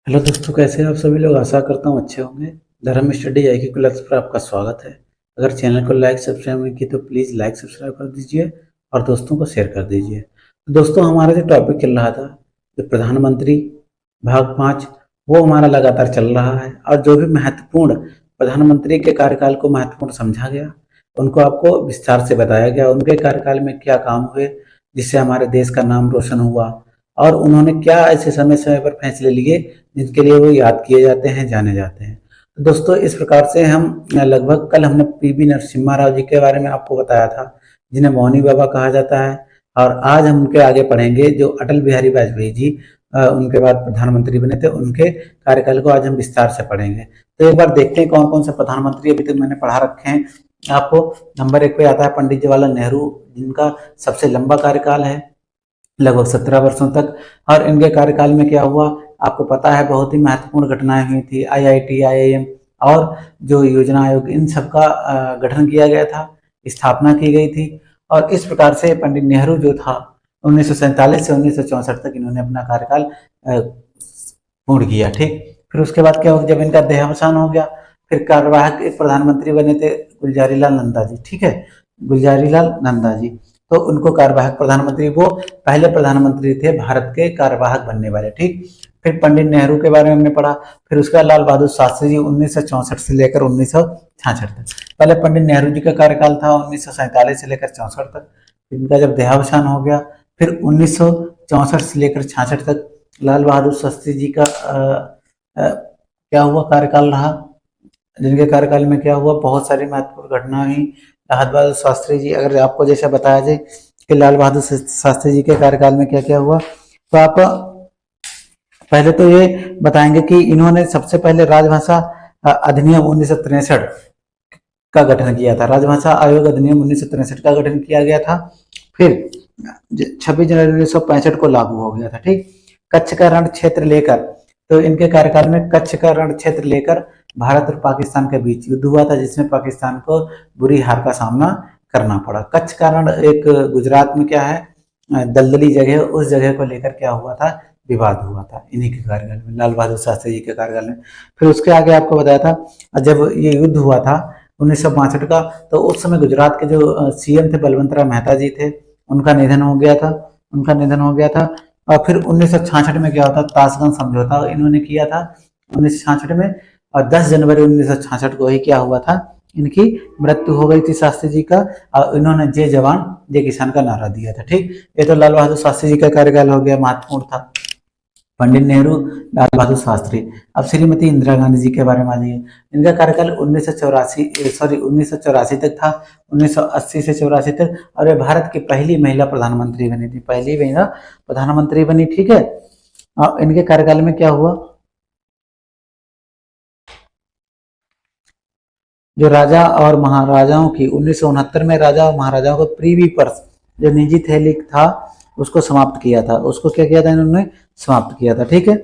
Hello दोस्तों, कैसे हैं आप सभी लोग। आशा करता हूँ अच्छे होंगे। धर्म स्टडी आई की क्लास पर आपका स्वागत है। अगर चैनल को लाइक सब्सक्राइब नहीं की तो प्लीज़ लाइक सब्सक्राइब कर दीजिए और दोस्तों को शेयर कर दीजिए। तो दोस्तों, हमारा जो टॉपिक चल रहा था, जो प्रधानमंत्री भाग 5, वो हमारा लगातार चल रहा है। और जो भी महत्वपूर्ण प्रधानमंत्री के कार्यकाल को महत्वपूर्ण समझा गया, उनको आपको विस्तार से बताया गया। उनके कार्यकाल में क्या काम हुए जिससे हमारे देश का नाम रोशन हुआ, और उन्होंने क्या ऐसे समय समय पर फैसले लिए जिनके लिए वो याद किए जाते हैं, जाने जाते हैं। तो दोस्तों, इस प्रकार से हम लगभग कल हमने पीवी नरसिम्हा राव जी के बारे में आपको बताया था, जिन्हें मौनी बाबा कहा जाता है। और आज हम उनके आगे पढ़ेंगे जो अटल बिहारी वाजपेयी जी उनके बाद प्रधानमंत्री बने थे, उनके कार्यकाल को आज हम विस्तार से पढ़ेंगे। तो एक बार देखते हैं कौन कौन से प्रधानमंत्री अभी तक मैंने पढ़ा रखे हैं आपको। नंबर 1 पे आता है पंडित जवाहरलाल नेहरू, जिनका सबसे लंबा कार्यकाल है, लगभग 17 वर्षों तक। और इनके कार्यकाल में क्या हुआ आपको पता है, बहुत ही महत्वपूर्ण घटनाएं हुई थी। आईआईटी, आईआईएम और जो योजना आयोग, इन सब का गठन किया गया था, स्थापना की गई थी। और इस प्रकार से पंडित नेहरू जो था, 1947 से 1964 तक इन्होंने अपना कार्यकाल पूर्ण किया। ठीक, फिर उसके बाद क्या हुआ, जब इनका देहावसान हो गया, फिर कार्यवाहक एक प्रधानमंत्री बने थे गुलजारी लाल नंदा जी। ठीक है, गुलजारी लाल नंदा जी, तो उनको कार्यवाहक प्रधानमंत्री, वो पहले प्रधानमंत्री थे भारत के कार्यवाहक बनने वाले। ठीक, फिर पंडित नेहरू के बारे में हमने पढ़ा। फिर उसके बाद लाल बहादुर शास्त्री जी, 1964 से लेकर 1966 तक। पहले पंडित नेहरू जी का कार्यकाल था 1947 से लेकर 64 तक। इनका जब देहावसान हो गया, फिर 1964 से लेकर 66 तक लाल बहादुर शास्त्री जी का क्या हुआ, कार्यकाल रहा। जिनके कार्यकाल में क्या हुआ, बहुत सारी महत्वपूर्ण घटना हुई। लाल बहादुर शास्त्री जी, अगर आपको जैसा बताया जाए कि लाल बहादुर शास्त्री जी के कार्यकाल में क्या क्या हुआ, तो आप पहले तो ये बताएंगे कि इन्होंने सबसे पहले राजभाषा अधिनियम 1963 का गठन किया था। राजभाषा आयोग अधिनियम 1963 का गठन किया गया था। फिर 26 जनवरी 1965 को लागू हो गया था। ठीक, कच्छ का रण क्षेत्र लेकर, तो इनके कार्यकाल में कच्छ का रण क्षेत्र लेकर भारत और पाकिस्तान के बीच युद्ध हुआ था, जिसमें पाकिस्तान को बुरी हार का सामना करना पड़ा। कच्छ का रण एक गुजरात में क्या है, दलदली जगह, उस जगह को लेकर क्या हुआ था, विवाद हुआ था इन्हीं के कार्यकाल में, लाल बहादुर शास्त्री जी के कार्यकाल में। फिर उसके आगे आपको बताया था, जब ये युद्ध हुआ था 1962 का, तो उस समय गुजरात के जो सीएम थे बलवंत राय मेहता जी थे, उनका निधन हो गया था। और फिर 1966 में क्या होता, ताशकंद समझौता इन्होंने किया था 1966 में। और 10 जनवरी 1966 को ही क्या हुआ था, इनकी मृत्यु हो गई थी शास्त्री जी का। और इन्होंने जय जवान जय किसान का नारा दिया था। ठीक, ये तो लाल बहादुर शास्त्री जी का कार्यकाल हो गया, महत्वपूर्ण था। पंडित नेहरू, लाल बहादुर शास्त्री। अब श्रीमती इंदिरा गांधी जी के बारे में आ जाइए। इनका कार्यकाल 1984 तक था, 1980 से 84 तक। और वे भारत की पहली महिला प्रधानमंत्री बनी थी, पहली महिला प्रधानमंत्री बनी। ठीक है, और इनके कार्यकाल में क्या हुआ, जो राजा और महाराजाओं की 1969 में राजा और महाराजाओं को प्रीवी पर्स, जो निजी थैली था, उसको समाप्त किया था। उसको क्या किया था, इन्होंने समाप्त किया था। ठीक है,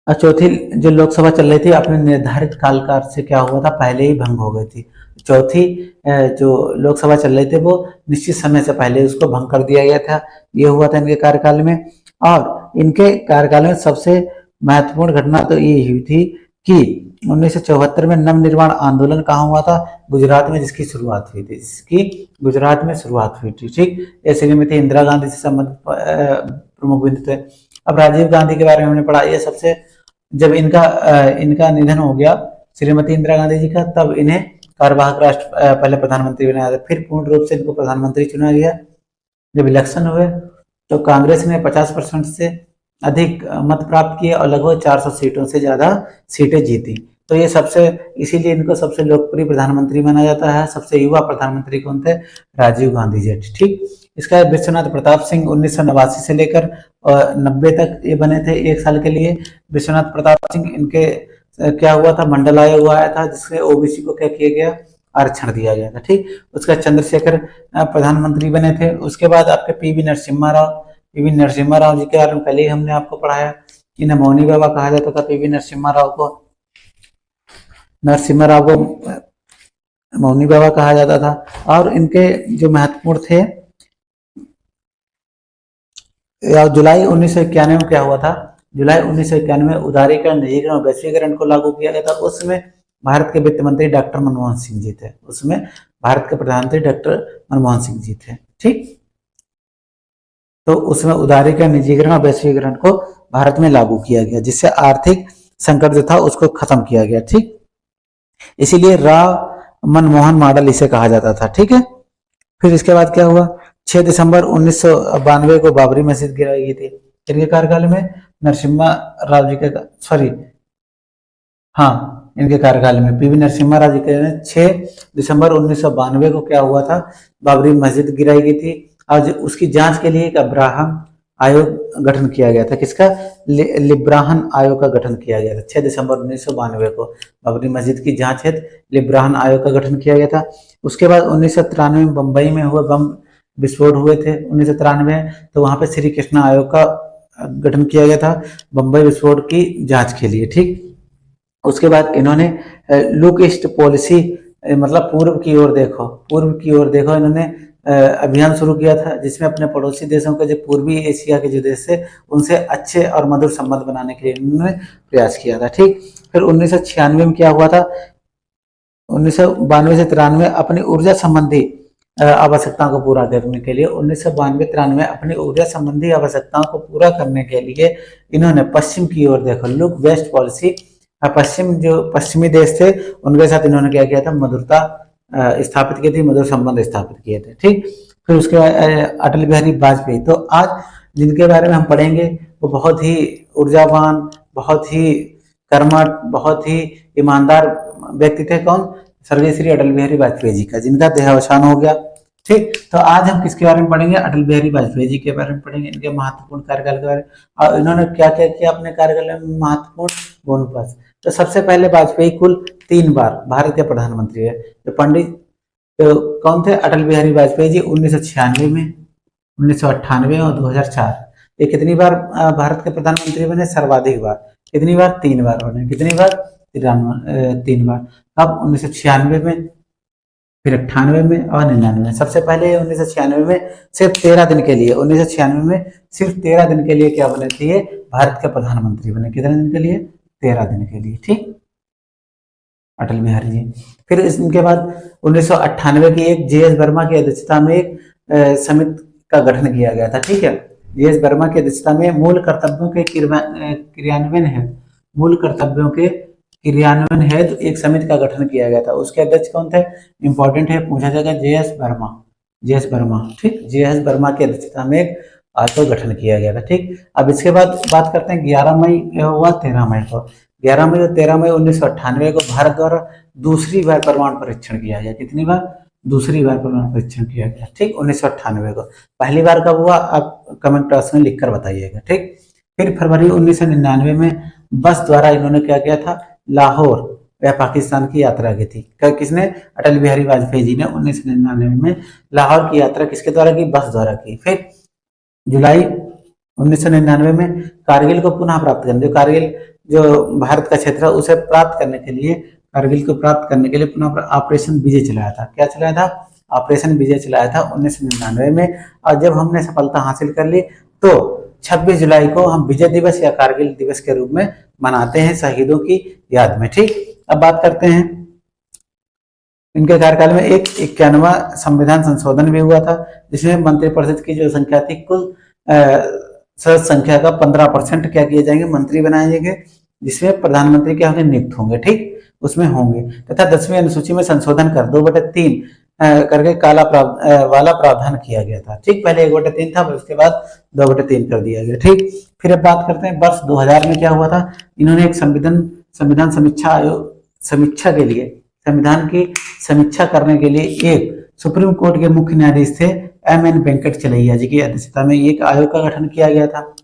और चौथी जो लोकसभा चल रही थी, अपने निर्धारित कालकाल से क्या हुआ था, पहले ही भंग हो गई थी। चौथी जो लोकसभा चल रही थी, वो निश्चित समय से पहले उसको भंग कर दिया गया था। ये हुआ था इनके कार्यकाल में। और इनके कार्यकाल में सबसे महत्वपूर्ण घटना तो ये हुई थी कि 1974 में नवनिर्माण आंदोलन कहाँ हुआ था, गुजरात में, जिसकी शुरुआत हुई थी, ठीक, ये श्रीमती इंदिरा गांधी से संबंधित प्रमुख बिंदु थे। अब राजीव गांधी के बारे में हमने पढ़ा। ये सबसे, जब इनका निधन हो गया श्रीमती इंदिरा गांधी जी का, तब इन्हें कार्यवाहक राष्ट्र पहले प्रधानमंत्री बनाया था। फिर पूर्ण रूप से इनको प्रधानमंत्री चुना गया। जब इलेक्शन हुए तो कांग्रेस ने 50% से अधिक मत प्राप्त किए और लगभग 400 सीटों से ज्यादा सीटें जीती। तो ये सबसे, इसीलिए इनको सबसे लोकप्रिय प्रधानमंत्री माना जाता है। सबसे युवा प्रधानमंत्री कौन थे, राजीव गांधी जी। ठीक, इसका विश्वनाथ प्रताप सिंह 1989 से लेकर 90 तक ये बने थे, 1 साल के लिए। विश्वनाथ प्रताप सिंह, इनके क्या हुआ था, मंडल आयोग आया था, जिससे ओबीसी को क्या किया गया, आरक्षण दिया गया था। ठीक, उसका चंद्रशेखर प्रधानमंत्री बने थे। उसके बाद आपके पीवी नरसिम्हा राव जी के बारे में पहले ही हमने आपको पढ़ाया। इन्हें मौनी बाबा कहा जाता था, पीवी नरसिम्हा राव को मौनी बाबा कहा जाता था। और इनके जो महत्वपूर्ण थे, जुलाई 1991 में क्या हुआ था, जुलाई 1991 में उदारीकरण, निजीकरण और वैश्वीकरण को लागू किया गया था। उसमें भारत के वित्त मंत्री डॉक्टर मनमोहन सिंह जी थे। उसमें भारत के प्रधानमंत्री डॉक्टर मनमोहन सिंह जी थे। ठीक, तो उसमें उदारीकरण, निजीकरण और वैश्वीकरण को भारत में लागू किया गया, जिससे आर्थिक संकट जो था उसको खत्म किया गया। ठीक, इसीलिए राव मनमोहन मॉडल इसे कहा जाता था। ठीक है, फिर इसके बाद क्या हुआ, 6 दिसंबर 1992 को बाबरी मस्जिद गिराई गई थी। इनके कार्यकाल में नरसिम्हा राव जी के, सॉरी, हाँ, इनके कार्यकाल में पीवी नरसिम्हा राव जी के 6 दिसंबर 1992 को क्या हुआ था, बाबरी मस्जिद गिराई गई थी। और उसकी जांच के लिए एक अब्राहम आयोग गठन किया गया था। किसका? लिब्राहन आयोग का गठन किया गया था। 6 दिसंबर 1992 को बाबरी मस्जिद की जांच हेतु लिब्राहन आयोग का गठन किया गया था। उसके बाद 1993 में बम्बई में हुए बम विस्फोट हुए थे 1993, तो वहां पे श्री कृष्ण आयोग का गठन किया गया था बम्बई विस्फोट की जांच के लिए। ठीक, उसके बाद इन्होंने लुक ईस्ट पॉलिसी, मतलब पूर्व की ओर देखो, पूर्व की ओर देखो, इन्होंने अभियान शुरू किया था, जिसमें अपने पड़ोसी देशों के, जो पूर्वी एशिया के जो देश थे, उनसे अच्छे और मधुर संबंध बनाने के लिए इन्होंने प्रयास किया था। ठीक, फिर 1996 में क्या हुआ था, 1992 से 93 अपनी ऊर्जा संबंधी आवश्यकताओं को पूरा करने के लिए, 1992-93 अपनी ऊर्जा संबंधी आवश्यकताओं को पूरा करने के लिए इन्होंने पश्चिम की ओर देखो, लुक वेस्ट पॉलिसी, पश्चिम, जो पश्चिमी देश थे उनके साथ इन्होंने क्या किया था, मधुरता स्थापित की थी, मधुर संबंध स्थापित किए थे। ठीक, फिर उसके बाद अटल बिहारी वाजपेयी, तो आज जिनके बारे में हम पढ़ेंगे वो बहुत ही ऊर्जावान, बहुत ही कर्मठ, बहुत ही ईमानदार व्यक्ति थे। कौन? स्वर्गीय श्री अटल बिहारी वाजपेयी जी का, जिनका देहावसान हो गया। ठीक, तो आज हम किसके बारे में पढ़ेंगे? अटल बिहारी वाजपेयी जी के बारे में पढ़ेंगे, इनके महत्वपूर्ण कार्यकाल के बारे में, और इन्होंने क्या क्या किया अपने कार्यकाल में महत्वपूर्ण गुण पर। तो सबसे पहले वाजपेयी कुल 3 बार भारत के प्रधानमंत्री है। तो पंडित, तो कौन थे? अटल बिहारी वाजपेयी जी 1996 में, 1998 और 2004। ये कितनी बार भारत के प्रधानमंत्री बने? सर्वाधिक बार। कितनी बार? 3 बार बने। कितनी बार? 3 बार। अब 1996 में, फिर 98 में और 99 में। सबसे पहले 1996 में सिर्फ 13 दिन के लिए, 1996 में सिर्फ 13 दिन के लिए क्या बने थे? भारत के प्रधानमंत्री बने। कितने दिन के लिए? 13 दिन के लिए। ठीक, अटल बिहारी जी। फिर इसके बाद 1998 की एक JS वर्मा की अध्यक्षता में एक समिति का गठन किया गया था। ठीक है, JS वर्मा की अध्यक्षता में मूल कर्तव्यों के क्रियान्वयन है, मूल कर्तव्यों के क्रियान्वयन है, तो एक समिति का गठन किया गया था। उसके अध्यक्ष कौन थे? इंपॉर्टेंट है, पूछा जाएगा, JS वर्मा, JS वर्मा। ठीक, JS वर्मा की अध्यक्षता में एक आयोग का गठन किया गया था। ठीक, अब इसके बाद बात करते हैं 11 मई हुआ 13 मई को, 11 मई और 13 मई 1998 को भारत द्वारा दूसरी बार परमाणु परीक्षण किया गया। कितनी बार? दूसरी बार परमाणु परीक्षण किया गया। ठीक, 1998 को। पहली बार कब हुआ? आप कमेंट बॉक्स में लिखकर बताइएगा। ठीक, फिर फरवरी 1999 में बस द्वारा इन्होंने क्या किया था? लाहौर या पाकिस्तान की यात्रा की थी। किसने? अटल बिहारी वाजपेयी जी ने 1999 में लाहौर की यात्रा किसके द्वारा की? बस द्वारा की। फिर जुलाई 1999 में कारगिल को पुनः प्राप्त करने, जो कारगिल जो भारत का क्षेत्र है उसे प्राप्त करने के लिए, कारगिल को प्राप्त करने के लिए पुनः ऑपरेशन विजय चलाया था। क्या चलाया था? ऑपरेशन विजय चलाया था 1999 में। और जब हमने सफलता हासिल कर ली तो 26 जुलाई को हम विजय दिवस या कारगिल दिवस के रूप में मनाते हैं, शहीदों की याद में। ठीक, अब बात करते हैं इनके कार्यकाल में एक 91वां संविधान संशोधन भी हुआ था, जिसमें मंत्रिपरिषद की जो संख्या थी, कुल सदस्य संख्या का 15% क्या किए जाएंगे? मंत्री बनाए जाएंगे, जिसमें प्रधानमंत्री क्या होंगे? नियुक्त होंगे। ठीक, उसमें होंगे, तथा 10वीं अनुसूची में संशोधन कर 2/3 करके वाला प्रावधान किया गया था। ठीक, पहले 1/3 था, उसके बाद 2/3 कर दिया गया। ठीक, फिर अब बात करते हैं वर्ष 2000 में क्या हुआ था। इन्होंने एक संविधान समीक्षा आयोग, समीक्षा के लिए, संविधान की समीक्षा करने के लिए एक सुप्रीम कोर्ट के मुख्य न्यायाधीश थे MN वेंकट चलैया जी की अध्यक्षता में एक आयोग का गठन किया गया था।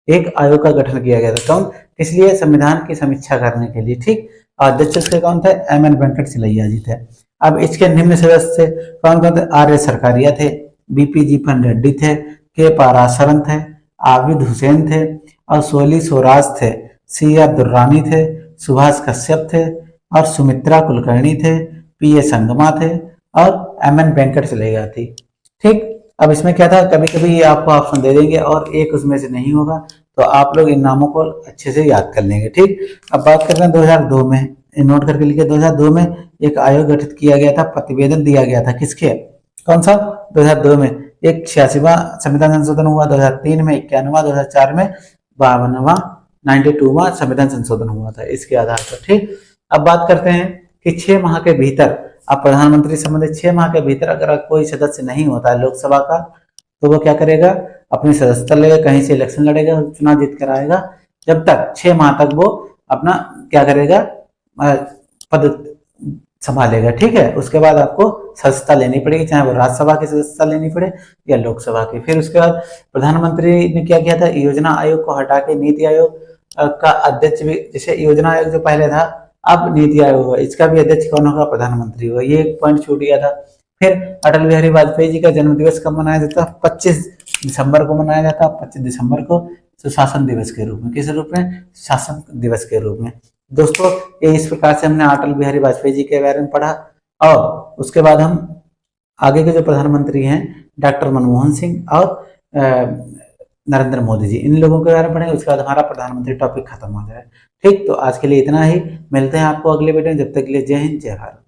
एक आयोग का गठन किया गया था। कौन? इसलिए संविधान की समीक्षा करने के लिए। ठीक, अध्यक्ष के कौन थे? MN वेंकट चलैया जी थे। अब इसके निम्न सदस्य कौन कौन थे? RS सरकारिया थे, BP जीपन रेड्डी थे, के पाराशरन थे, आबिद हुसैन थे, और सोली स्वराज थे, CR दुर्रानी थे, सुभाष कश्यप थे, और सुमित्रा कुलकर्णी थे, PA संगमा थे, और MN वेंकट चलैया थी। ठीक, अब इसमें क्या था, कभी कभी आपको ऑप्शन दे देंगे और एक उसमें से नहीं होगा, तो आप लोग इन नामों को अच्छे से याद कर लेंगे। ठीक, अब बात करते हैं 2002 में, नोट करके लिखिए। 2002 में एक आयोग गठित किया गया था, प्रतिवेदन दिया गया था किसके, कौन सा, 2002 में। एक 86वां संविधान संशोधन हुआ, 2003 में 91वां, 2004 में 52वां, 92वां संविधान संशोधन हुआ था इसके आधार पर। ठीक, अब बात करते हैं कि 6 माह के भीतर, अब प्रधानमंत्री संबंधित 6 माह के भीतर अगर कोई सदस्य नहीं होता है लोकसभा का, तो वो क्या करेगा, अपनी सदस्यता लेगा, कहीं से इलेक्शन लड़ेगा, चुनाव जीत कर आएगा। जब तक 6 माह तक वो अपना क्या करेगा, पद संभालेगा। ठीक है, उसके बाद आपको सदस्यता लेनी पड़ेगी, चाहे वो राज्यसभा की सदस्यता लेनी पड़े या लोकसभा की। फिर उसके बाद प्रधानमंत्री ने क्या किया था, योजना आयोग को हटा के नीति आयोग का अध्यक्ष भी, जैसे योजना आयोग जो पहले था अब नीति आयोग हुआ, इसका भी अध्यक्ष कौन होगा, प्रधानमंत्री होगा। ये एक पॉइंट छूट गया था। फिर अटल बिहारी वाजपेयी जी का जन्म दिवस कब मनाया जाता है, 25 दिसंबर को मनाया जाता है। 25 दिसंबर को सुशासन दिवस के रूप में, किस रूप में, शासन दिवस के रूप में। दोस्तों ये इस प्रकार से हमने अटल बिहारी वाजपेयी जी के बारे में पढ़ा, और उसके बाद हम आगे के जो प्रधानमंत्री हैं डॉक्टर मनमोहन सिंह और नरेंद्र मोदी जी, इन लोगों के बारे में पढ़ेंगे। उसके बाद हमारा प्रधानमंत्री टॉपिक खत्म हो जाए। ठीक, तो आज के लिए इतना ही, मिलते हैं आपको अगले वीडियो में। जब तक के लिए जय हिंद, जय भारत।